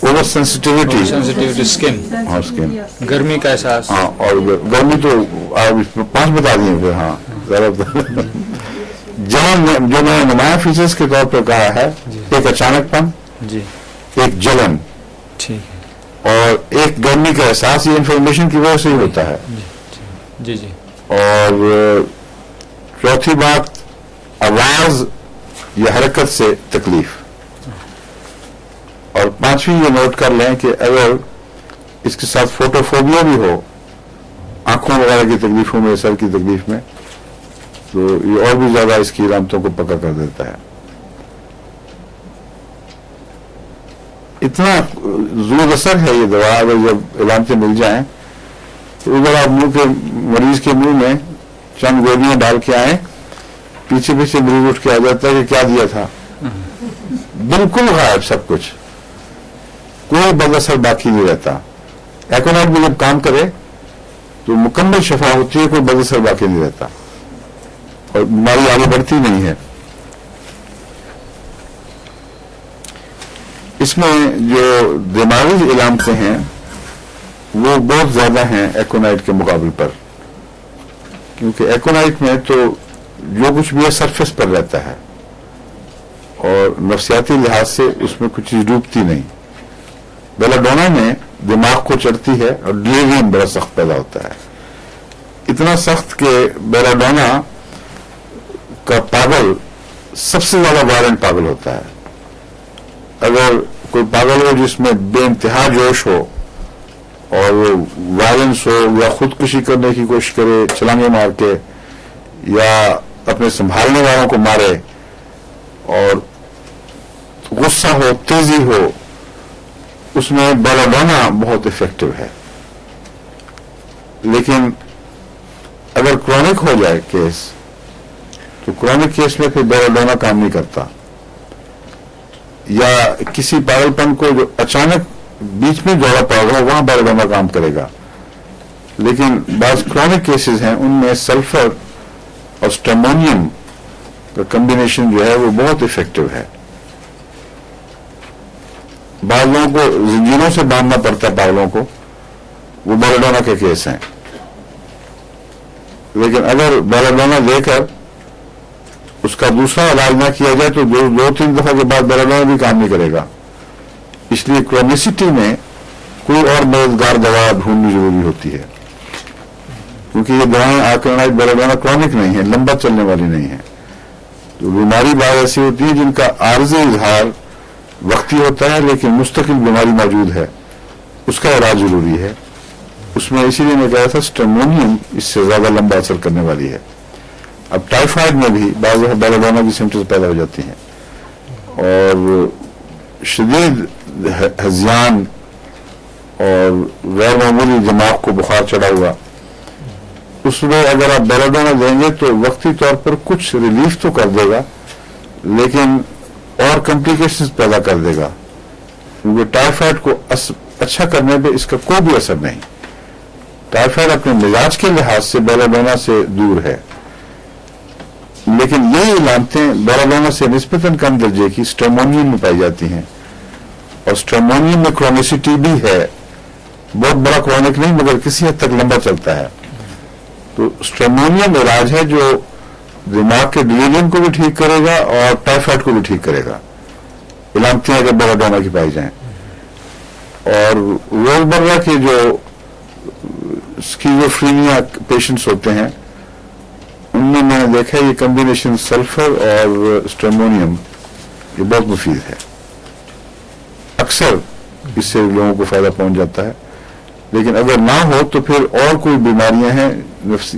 اوور سینسٹیوٹی، سینسٹیوٹی اسکن، ہاں اسکن، گرمی کا احساس. ہاں. اور گرمی تو آپ 5 بتا دیے پھر. ہاں جہاں جو میں نے نمایاں فیچرز کے طور پر کہا ہے، ایک اچانک پن، جی ایک جلن، ٹھیک ہے، اور ایک گرمی کا احساس. یہ انفارمیشن کی وجہ سے ہی ہوتا ہے. جی جی. اور چوتھی بات آواز یا حرکت سے تکلیف. اور 5ویں یہ نوٹ کر لیں کہ اگر اس کے ساتھ فوٹوفوبیا بھی ہو، آنکھوں وغیرہ کی تکلیفوں میں، سر کی تکلیف میں، تو یہ اور بھی زیادہ اس کی علامتوں کو پکا کر دیتا ہے. اتنا زور اثر ہے یہ دوا. اگر جب علامتیں مل جائیں تو ادھر آپ منہ کے مریض کے منہ میں چند گولیاں ڈال کے آئیں، پیچھے پیچھے مریض اٹھ کے آ جاتا ہے کہ کیا دیا تھا. بالکل غائب سب کچھ، کوئی بد اثر باقی نہیں رہتا. ایکونائٹ بھی جب کام کرے تو مکمل شفا ہوتی ہے، کوئی بد اثر باقی نہیں رہتا اور بیماری آگے بڑھتی نہیں ہے. اس میں جو دماغی علامتیں ہیں وہ بہت زیادہ ہیں ایکونائٹ کے مقابل پر، کیونکہ ایکونائٹ میں تو جو کچھ بھی ہے سرفیس پر رہتا ہے اور نفسیاتی لحاظ سے اس میں کچھ چیز ڈوبتی نہیں. بیلاڈونا میں دماغ کو چڑھتی ہے اور ڈیلیریم بڑا سخت پیدا ہوتا ہے. اتنا سخت کہ بیلاڈونا کا پاگل سب سے زیادہ وائلنٹ پاگل ہوتا ہے. اگر کوئی پاگل ہو جس میں بے انتہا جوش ہو اور وائلنس ہو، یا خودکشی کرنے کی کوشش کرے چھلانگیں مار کے، یا اپنے سنبھالنے والوں کو مارے، اور غصہ ہو، تیزی ہو، اس میں بیلاڈونا بہت افیکٹو ہے. لیکن اگر کرونک ہو جائے کیس تو کرونک کیس میں پھر بیلاڈونا کام نہیں کرتا. یا کسی پاگلپن کو جو اچانک بیچ میں جوڑا پڑ رہا ہو وہاں بیلاڈونا کام کرے گا. لیکن بعض کرونک کیسز ہیں ان میں سلفر اور اسٹیمونیم کا کمبینیشن جو ہے وہ بہت افیکٹو ہے. بعض لوگوں کو زنجیروں سے باندھنا پڑتا ہے پاگلوں کو، وہ بیلاڈونا کے کیس ہیں. لیکن اگر بیلاڈونا دے کر اس کا دوسرا علاج نہ کیا جائے تو 2-3 دفعہ کے بعد بیلاڈونا بھی کام نہیں کرے گا. اس لیے کرونیسٹی میں کوئی اور مددگار دوا ڈھونڈنی ضروری ہوتی ہے، کیونکہ یہ دوائیں آکرونائٹ بیلاڈونا کرونک نہیں ہیں، لمبا چلنے والی نہیں ہیں. تو بیماری بعض ایسی ہوتی ہے جن کا عارضی اظہار وقتی ہوتا ہے لیکن مستقل بیماری موجود ہے، اس کا علاج ضروری ہے. اس میں اسی لیے میں کہا تھا اسٹیمونیم اس سے زیادہ لمبا اثر کرنے والی ہے. اب ٹائیفائڈ میں بھی بعض بیلاڈونا کی سمٹمز پیدا ہو جاتی ہیں اور شدید ہذیان اور غیر معمولی دماغ کو بخار چڑھا ہوا، اس میں اگر آپ بیلاڈونا دیں گے تو وقتی طور پر کچھ ریلیف تو کر دے گا لیکن اور کمپلیکیشنز پیدا کر دے گا، کیونکہ ٹائیفائڈ کو اچھا کرنے پہ اس کا کوئی بھی اثر نہیں. ٹائیفائڈ اپنے مزاج کے لحاظ سے بیلاڈونا سے دور ہے، لیکن یہ علامتیں بیلاڈونا سے نسبتاً کم درجے کی اسٹیمونیم میں پائی جاتی ہیں. اور اسٹیمونیم میں کرونیسٹی بھی ہے، بہت بڑا کرونک نہیں مگر کسی حد تک لمبا چلتا ہے. تو اسٹیمونیم علاج ہے جو دماغ کے ڈیلیریم کو بھی ٹھیک کرے گا اور ٹائیفائڈ کو بھی ٹھیک کرے گا، علامتیں اگر بیلاڈونا کی پائی جائیں. اور روزمرہ کے جو اسکیزوفرینیا پیشنٹس ہوتے ہیں ان میں نے دیکھا یہ کمبینیشن سلفر اور اسٹیمونیم یہ بہت مفید ہے. اکثر اس سے لوگوں کو فائدہ پہنچ جاتا ہے. لیکن اگر نہ ہو تو پھر اور کوئی بیماریاں ہیں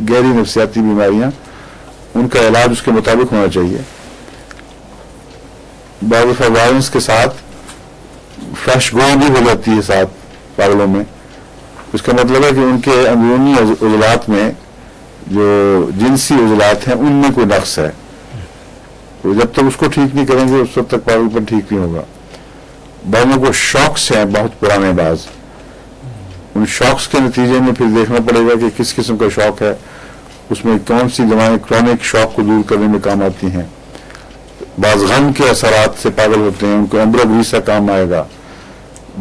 گہری نفسیاتی بیماریاں، ان کا علاج اس کے مطابق ہونا چاہیے. بعض دفعہ وائلنس کے ساتھ فلیش گوئی بھی ہو جاتی ہے ساتھ پاگلوں میں. اس کا مطلب ہے کہ ان کے اندرونی عضلات میں جو جنسی عضلات ہیں ان میں کوئی نقص ہے. تو جب تک اس کو ٹھیک نہیں کریں گے اس وقت تک پاگل پر ٹھیک نہیں ہوگا. بعضوں کو شاکس ہیں بہت پرانے، بعض ان شاکس کے نتیجے میں پھر دیکھنا پڑے گا کہ کس قسم کا شاک ہے، اس میں کون سی دوائیں کرونک شاک کو دور کرنے میں کام آتی ہیں. بعض غم کے اثرات سے پاگل ہوتے ہیں، ان کو امبروگریسا کام آئے گا.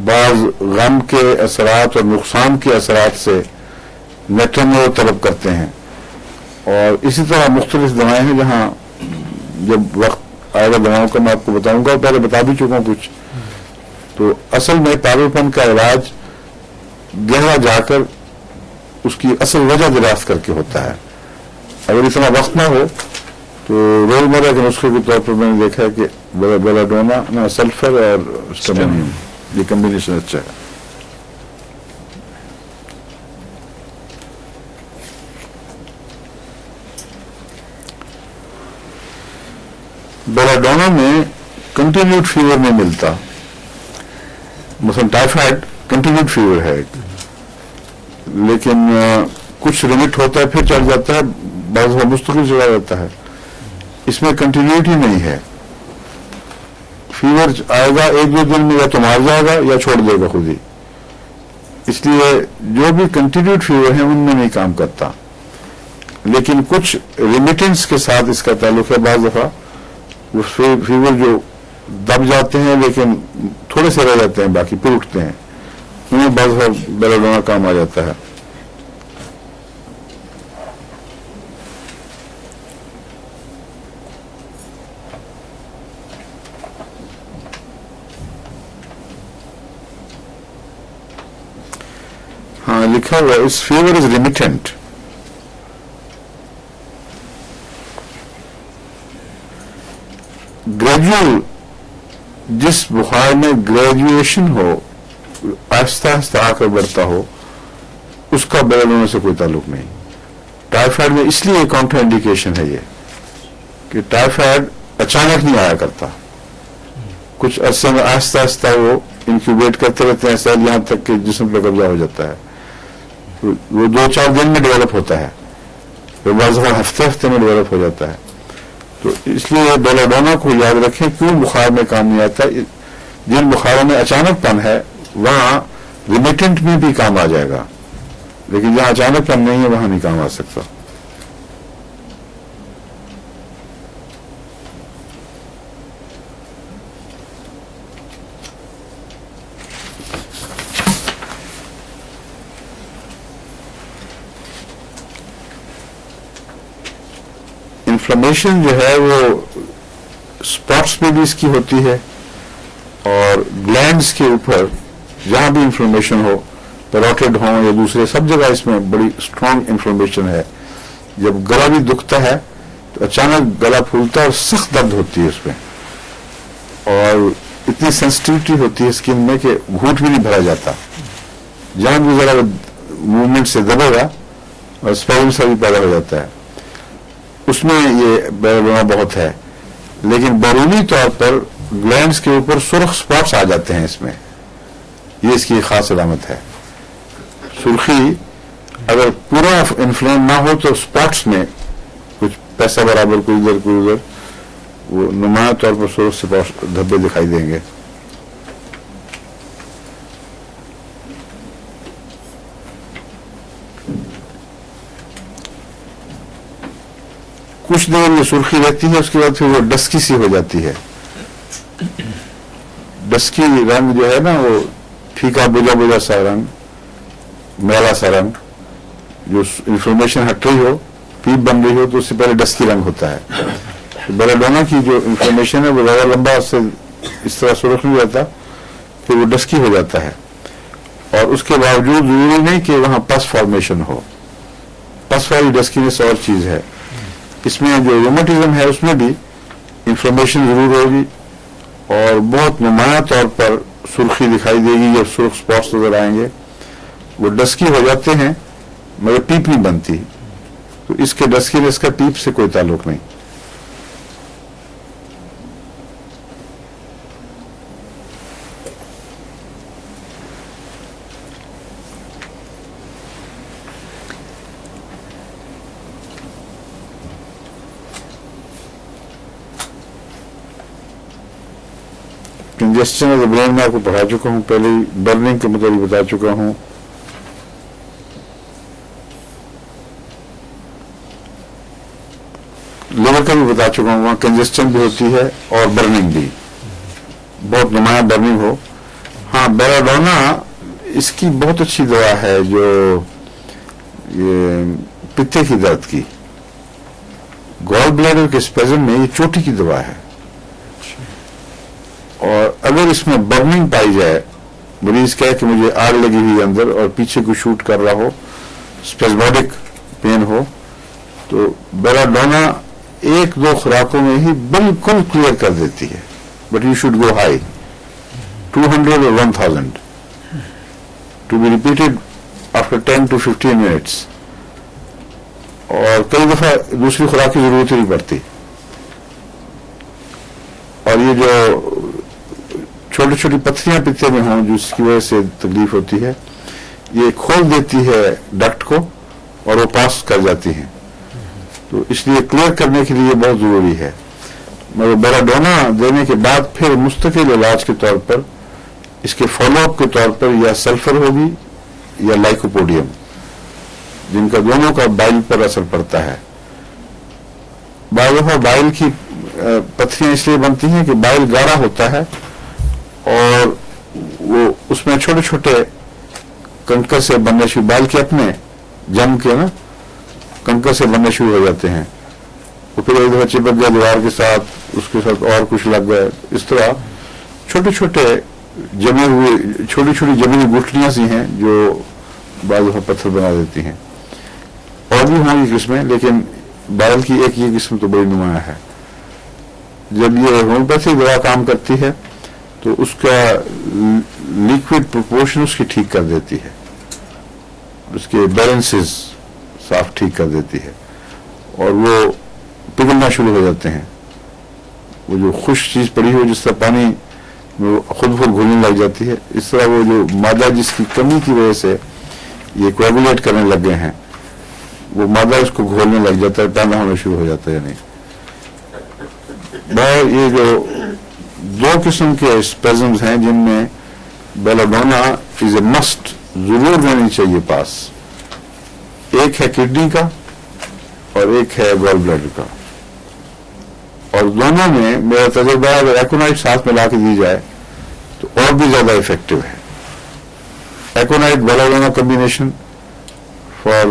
بعض غم کے اثرات اور نقصان کے اثرات سے میٹرنول طلب کرتے ہیں. اور اسی طرح مختلف دوائیں ہیں جہاں جب وقت آئے گا دواؤں کا میں آپ کو بتاؤں گا، پہلے بتا بھی چکا ہوں کچھ. تو اصل میں پاگلپن کا علاج گہرا جا کر اس کی اصل وجہ دریافت کر کے ہوتا ہے. اگر اتنا وقت نہ ہو تو روزمرہ کے نسخے کے طور پر میں نے دیکھا ہے کہ بیلاڈونا سلفر اور اسٹیمونیم یہ کمبینیشن اچھا ہے. بیلاڈونا میں کنٹینیوڈ فیور نہیں ملتا. مثلا ٹائیفائڈ کنٹینیوڈ فیور ہے لیکن کچھ لمٹ ہوتا ہے پھر چڑھ جاتا ہے، بعض مستقل چلا جاتا ہے. اس میں کنٹینیوٹی نہیں ہے. فیور آئے گا 1-2 دن میں یا تو مار جائے گا یا چھوڑ دے گا خود ہی. اس لیے جو بھی کنٹینیوڈ فیور ہیں ان میں نہیں کام کرتا. لیکن کچھ ریمیٹنس کے ساتھ اس کا تعلق ہے. بعض دفعہ وہ فیور جو دب جاتے ہیں لیکن تھوڑے سے رہ جاتے ہیں باقی پھر اٹھتے ہیں، انہیں بعض دفعہ بیلاڈونا کام آ جاتا ہے. ہاں لکھا ہوا اس فیور از ریمیٹنٹ. گریجویل جس بخار میں گریجویشن ہو، آہستہ آہستہ آ کر بڑھتا ہو، اس کا بیلاڈونا سے کوئی تعلق نہیں. ٹائیفائڈ میں اس لیے کاؤنٹر انڈیکیشن ہے یہ کہ ٹائیفائڈ اچانک نہیں آیا کرتا، کچھ عرصے میں آہستہ آہستہ وہ انکیوبیٹ کرتے رہتے ہیں سیل یہاں تک کہ جسم پہ قبضہ ہو جاتا ہے. وہ 2-4 دن میں ڈیولپ ہوتا ہے، پھر بعض دفعہ ہفتے میں ڈیولپ ہو جاتا ہے. تو اس لیے بیلاڈونا کو یاد رکھیں کیوں بخار میں کام نہیں آتا. جن بخاروں میں اچانک پن ہے وہاں ریمیٹنٹ میں بھی کام آ جائے گا، لیکن جہاں اچانک پن نہیں ہے وہاں نہیں کام آ سکتا. انفلمیشن جو ہے وہ اسپاٹس میں بھی اس کی ہوتی ہے، اور گلینڈز کے اوپر جہاں بھی انفلمیشن ہو، پیروٹیڈ ہوں یا دوسرے، سب جگہ اس میں بڑی اسٹرانگ انفلمیشن ہے. جب گلا بھی دکھتا ہے تو اچانک گلا پھولتا ہے اور سخت درد ہوتی ہے اس میں، اور اتنی سینسٹیوٹی ہوتی ہے اسکن میں کہ گھونٹ بھی نہیں بھرا جاتا. جہاں بھی ذرا موومنٹ سے دبے گا اور اسپیزم سا بھی پیدا ہو جاتا ہے. اس میں یہ بیلاڈونا بہت ہے، لیکن بیرونی طور پر گلینڈز کے اوپر سرخ سپاٹس آ جاتے ہیں. اس میں یہ اس کی خاص علامت ہے. سرخی اگر پورا انفلیم نہ ہو تو سپاٹس میں کچھ پیسہ برابر کوئی ادھر کوئی ادھر وہ نمایاں طور پر سرخ سپاٹس دھبے دکھائی دیں گے. کچھ دیر یہ سرخی رہتی ہے، اس کے بعد پھر وہ ڈسکی سی ہو جاتی ہے. ڈسکی رنگ جو ہے نا وہ پھیکا بجا بجا سا رنگ، میلا سا رنگ. جو انفلمیشن ہٹ رہی ہو، پیپ بن رہی ہو تو اس سے پہلے ڈسکی رنگ ہوتا ہے. بیلاڈونا کی جو انفلمیشن ہے وہ زیادہ لمبا سے اس طرح سرخ نہیں رہتا، پھر وہ ڈسکی ہو جاتا ہے. اور اس کے باوجود ضروری نہیں کہ وہاں پس فارمیشن ہو. پس والی ڈسکینس اور چیز ہے. اس میں جو روماٹزم ہے اس میں بھی انفلمیشن ضرور ہوگی اور بہت نمایاں طور پر سرخی دکھائی دے گی، جب سرخ سپاٹس نظر آئیں گے. وہ ڈسکی ہو جاتے ہیں مگر پیپ نہیں بنتی، تو اس کے ڈسکینس کا پیپ سے کوئی تعلق نہیں. کنجسشن آف دا برین میں آپ کو پڑھا چکا ہوں پہلے ہی. برننگ کے متعلق بتا چکا ہوں. لیور کا بھی بتا چکا ہوں، وہاں کنجسشن بھی ہوتی ہے اور برننگ بھی، بہت نمایاں برننگ ہو. ہاں بیلاڈونا اس کی بہت اچھی دوا ہے، جو یہ پتے کی درد کی، گال بلیڈر کے اسپیزم میں یہ چوٹی کی دوا ہے. اور اگر اس میں برننگ پائی جائے، مریض کہے کہ مجھے آگ لگی ہوئی اندر اور پیچھے کو شوٹ کر رہا ہو، اسپیزموڈک پین ہو، تو بیلاڈونا 1-2 خوراکوں میں ہی بالکل کلیئر کر دیتی ہے. But you should go high, 200 or 1000 to be repeated after 10 to 15 minutes. اور کئی دفعہ دوسری خوراک کی ضرورت ہی نہیں پڑتی. اور یہ جو چھوٹی چھوٹی پتھریاں پتے میں ہوں جس کی وجہ سے تکلیف ہوتی ہے، یہ کھول دیتی ہے ڈکٹ کو اور وہ پاس کر جاتی ہیں. تو اس لیے کلیئر کرنے کے لیے بہت ضروری ہے. مگر بیلاڈونا دینے کے بعد پھر مستقل علاج کے طور پر اس کے فالو اپ کے طور پر یا سلفر ہوگی یا لائکوپوڈیم، جن کا دونوں کا بائل پر اثر پڑتا ہے. بعض دفعہ بائل کی پتھریاں اس لیے بنتی ہیں کہ بائل گاڑھا ہوتا ہے اور وہ اس میں چھوٹے چھوٹے کنکر سے بننے شروع، بائل کے اپنے جم کے نا کنکر سے بننے شروع ہو جاتے ہیں. وہ پھر ایک دفعہ چپک گیا دیوار کے ساتھ، اس کے ساتھ اور کچھ لگ گئے. اس طرح چھوٹے چھوٹے جمے ہوئے چھوٹی چھوٹی جمی ہوئی گٹھلیاں سی ہیں جو بعض دفعہ پتھر بنا دیتی ہیں. اور بھی ہوں گی قسمیں، لیکن بائل کی ایک یہ قسم تو بڑی نمایاں ہے. جب یہ ہومیوپیتھی دوا کام کرتی ہے تو اس کا لیکوڈ پروپورشن اس کی ٹھیک کر دیتی ہے، اس کے بیلنسز صاف ٹھیک کر دیتی ہے اور وہ پگھلنا شروع ہو جاتے ہیں. وہ جو خشک چیز پڑی ہو جس طرح پانی وہ خود گھلنے لگ جاتی ہے، اس طرح وہ جو مادہ جس کی کمی کی وجہ سے یہ کویگولیٹ کرنے لگ گئے ہیں، وہ مادہ اس کو گھولنے لگ جاتا ہے، پیدا ہونا شروع ہو جاتا ہے. نہیں یہ جو دو قسم کے اسپیزمز ہیں جن میں بیلاڈونا از اے مسٹ ضرور رہنی چاہیے پاس. ایک ہے کڈنی کا اور ایک ہے گال بلیڈر کا, اور دونوں میں میرا تجربہ ہے اگر ایکونائٹ ساتھ ملا کے دی جائے تو اور بھی زیادہ افیکٹو ہے. Aconite belladonna combination for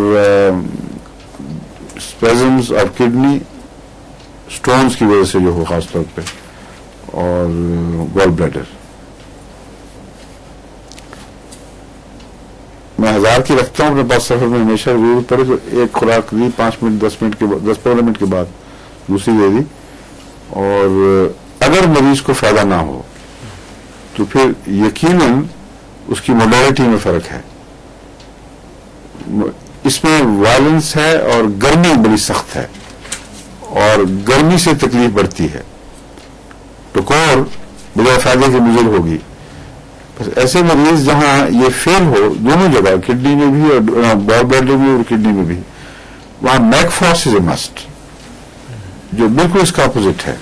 spasms of kidney stones کی وجہ سے جو ہو خاص طور پہ, اور گال بلیڈر. میں 1000 کی رکھتا ہوں اپنے پاس سفر میں, ہمیشہ ضرورت پڑے تو ایک خوراک دی 5 منٹ 10-15 منٹ کے بعد دوسری دے دی. اور اگر مریض کو فائدہ نہ ہو تو پھر یقیناً اس کی موڈیلٹی میں فرق ہے. اس میں وائلنس ہے اور گرمی بڑی سخت ہے, اور گرمی سے تکلیف بڑھتی ہے. ٹکور بغیر فائدے کے مضر ہوگی. بس ایسے مریض جہاں یہ فیل ہو دونوں جگہ, کڈنی میں بھی اور گال بلیڈر میں اور کڈنی میں بھی, وہاں میکفاس از اے مسٹ, جو بالکل اس کا اپوزٹ ہے.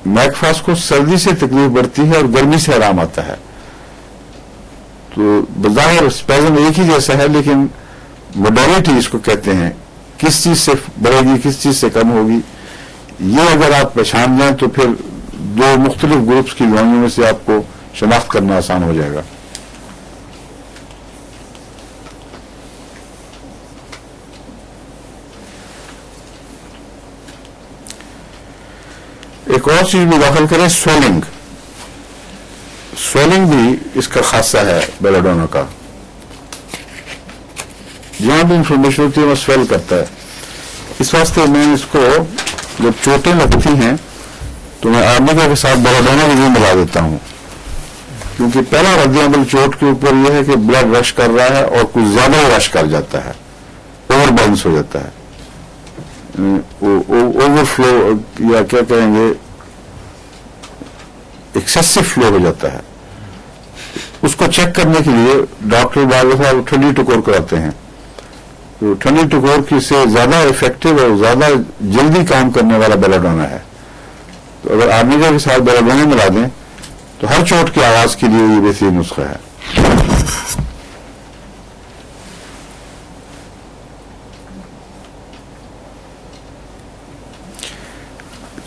میکفاس کو سردی سے تکلیف بڑھتی ہے اور گرمی سے آرام آتا ہے. تو بظاہر اسپیزم ایک ہی جیسا ہے, لیکن موڈیلٹی اس کو کہتے ہیں, کس چیز سے بڑھے گی کس چیز سے کم ہوگی, یہ اگر آپ پہچان لیں تو پھر دو مختلف گروپس کی دوائیوں میں سے آپ کو شناخت کرنا آسان ہو جائے گا. ایک اور چیز بھی داخل کریں, سویلنگ. سویلنگ بھی اس کا خاصہ ہے بیلاڈونا کا. جہاں بھی انفارمیشن ہوتی ہے وہ سویل کرتا ہے. اس واسطے میں اس کو جب چوٹیں لگتی ہیں تو میں آرمیکا کے ساتھ بیلاڈونا بھی ملا دیتا ہوں, کیونکہ پہلا رد عمل چوٹ کے اوپر یہ ہے کہ بلڈ رش کر رہا ہے اور کچھ زیادہ رش کر جاتا ہے, اوور بیلنس ہو جاتا ہے, اوور فلو یا کیا کہیں گے ایکسیسو فلو ہو جاتا ہے. اس کو چیک کرنے کے لیے ڈاکٹر بعض دفعہ ٹھنڈی ٹکور کراتے ہیں. تو ٹھنڈی ٹکور کی سے زیادہ افیکٹو اور زیادہ جلدی کام کرنے والا بیلاڈونا ہے. تو اگر آرمیکا کے ساتھ بیلاڈونا ملا دیں تو ہر چوٹ کی آواز کے لیے یہ بہترین نسخہ ہے.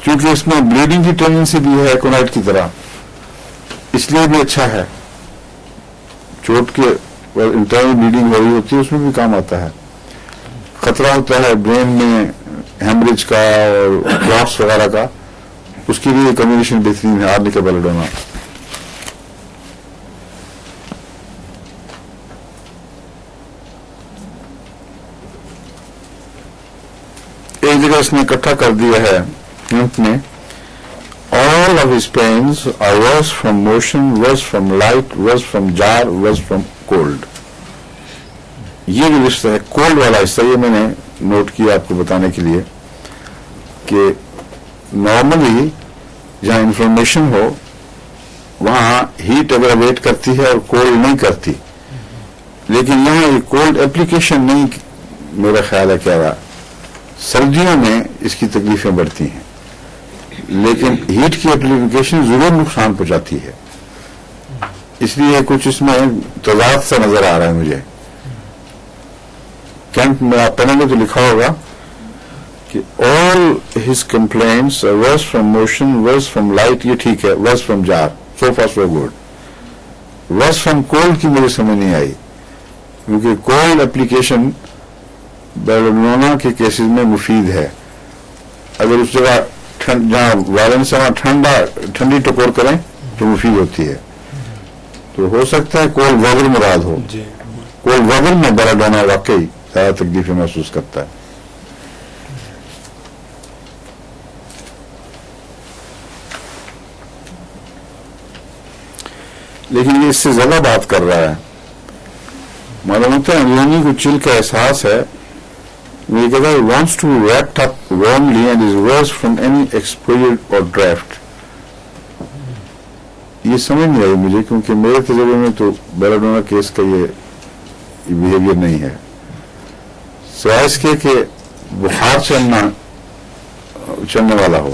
کیونکہ اس میں بلیڈنگ کی ٹینڈنسی بھی ہے ایکونائٹ کی طرح, اس لیے بھی اچھا ہے. چوٹ کے انٹرنل بلیڈنگ ہو رہی ہوتی ہے اس میں بھی کام آتا ہے. خطرہ ہوتا ہے برین میں ہیمریج کا اور کلاٹس وغیرہ کا, اس کے لیے کمبینیشن بہترین ہے آرمیکا بیلاڈونا. ایک جگہ اس نے اکٹھا کر دیا ہے میں, all of his pains are worse from motion, worse from light, worse from jar, worse from cold. یہ جو حصہ ہے کولڈ والا حصہ, یہ میں نے نوٹ کیا آپ کو بتانے کے لیے کہ نارملی جہاں انفارمیشن ہو وہاں ہیٹ ایگریویٹ کرتی ہے اور کولڈ نہیں کرتی, لیکن یہاں یہ کولڈ اپلیکیشن نہیں میرا خیال ہے کیا رہا. سردیوں میں اس کی تکلیفیں بڑھتی ہیں, لیکن ہیٹ کی اپلیکیشن ضرور نقصان پہنچاتی ہے. اس لیے کچھ اس میں تضاد سا نظر آ رہا ہے مجھے. کیمپ میں آپ پڑھیں گے تو لکھا ہوگا کہ all his complaints are worse from motion, worse from light, یہ ٹھیک ہے, worse from jar, so far so good. worse from cold کی مجھے سمجھ نہیں آئی, کیونکہ cold اپلیکیشن بیلاڈونا کے کیسز میں مفید ہے. اگر اس جگہ جہاں وائلنس ہے وہاں ٹھنڈی ٹکور کریں تو مفید ہوتی ہے. تو ہو سکتا ہے کولڈ ویدر مراد ہو. کولڈ ویدر میں بیلاڈونا واقعی زیادہ تکلیفیں محسوس کرتا ہے. لیکن یہ اس سے زیادہ بات کر رہا ہے. معلوم ہوتا ہے اندرونی کو چل کا احساس ہے. یہ کہتا ہے wants to be wrapped up warmly and is worse from any exposure or draft. یہ سمجھ نہیں آئی مجھے, کیونکہ میرے تجربے میں تو بیلاڈونا کیس کا یہ بیہیویئر نہیں ہے, سوائے اس کے کہ بخار چلنے والا ہو.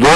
2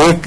1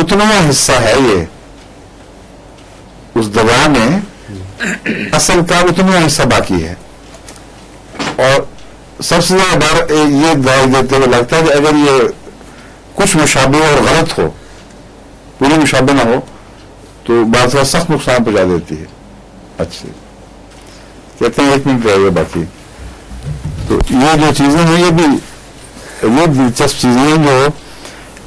اتنا حصہ ہے یہ اس دوا میں، اصل کا اتنا حصہ باقی ہے. اور سب سے زیادہ ڈر یہ دوائی دیتے ہوئے لگتا ہے کہ اگر یہ کچھ مشابہ اور غلط ہو، پوری مشابہ نہ ہو، تو بعض سخت نقصان پہنچا دیتی ہے. اچھا کہتے ہیں 1 منٹ رہ گیا باقی. تو یہ جو چیزیں ہیں یہ بھی یہ دلچسپ چیزیں ہیں جو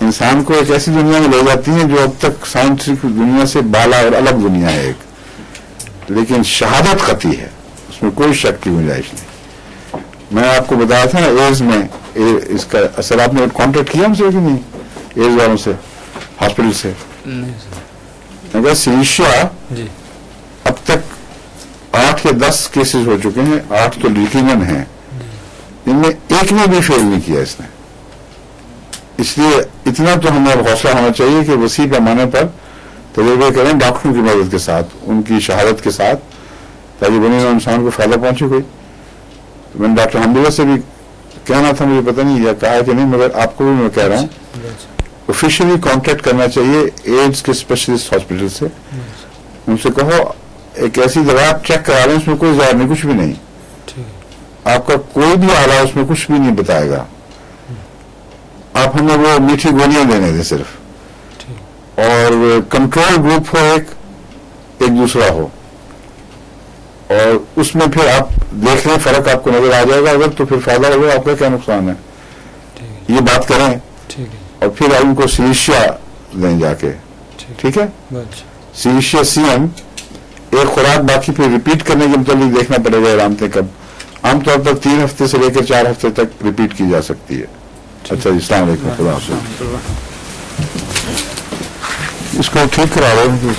انسان کو ایک ایسی دنیا میں لے جاتی ہیں جو اب تک سائنٹفک دنیا سے بالا اور الگ دنیا ہے ایک، لیکن شہادت قطعی ہے، اس میں کوئی شک کی گنجائش نہیں. میں آپ کو بتایا تھا نا ایڈز میں اس کا اثر، آپ نے کانٹیکٹ کیا ہم سے کہ نہیں ایڈز والوں سے ہاسپٹل سے؟ اگر سلیشیا اب تک 8 یا 10 کیسز ہو چکے ہیں، 8 تو لیکیمن ہیں، ان میں ایک نے بھی فیل نہیں کیا اس نے. اس لیے اتنا تو ہمیں حوصلہ ہونا چاہیے کہ وسیع پیمانے پر تجربے کریں ڈاکٹروں کی مدد کے ساتھ، ان کی شہادت کے ساتھ، تاکہ بنی انسان کو فائدہ پہنچے. کوئی میں نے ڈاکٹر حمداللہ سے بھی کہنا تھا، مجھے پتہ نہیں یا کہا کہ نہیں، مگر آپ کو بھی میں کہہ رہا ہوں آفیشلی کانٹیکٹ کرنا چاہیے ایڈز کے اسپیشلسٹ ہاسپٹل سے. ان سے کہو ایک ایسی دوا آپ چیک کرا لیں، اس میں کوئی زہر نہیں، کچھ بھی نہیں، آپ کا کوئی بھی آلہ اس میں کچھ بھی نہیں بتائے گا. آپ ہمیں وہ میٹھی گولیاں دینے دیں صرف، اور کنٹرول گروپ ہو ایک دوسرا ہو، اور اس میں پھر آپ دیکھ لیں فرق آپ کو نظر آ جائے گا. اگر تو پھر فائدہ ہوگا، آپ کا کیا نقصان ہے، یہ بات کریں. اور پھر آپ ان کو سلیشیا دیں جا کے، ٹھیک ہے. سلیشیا CM ایک خوراک، باقی پھر ریپیٹ کرنے کے متعلق دیکھنا پڑے گا علامتیں کب. عام طور پر 3 ہفتے سے لے کر 4 ہفتے تک ریپیٹ کی جا سکتی ہے. اچھا جی، السلام علیکم. خدا حافظ. اس کو ٹھیک کرا رہے ہیں.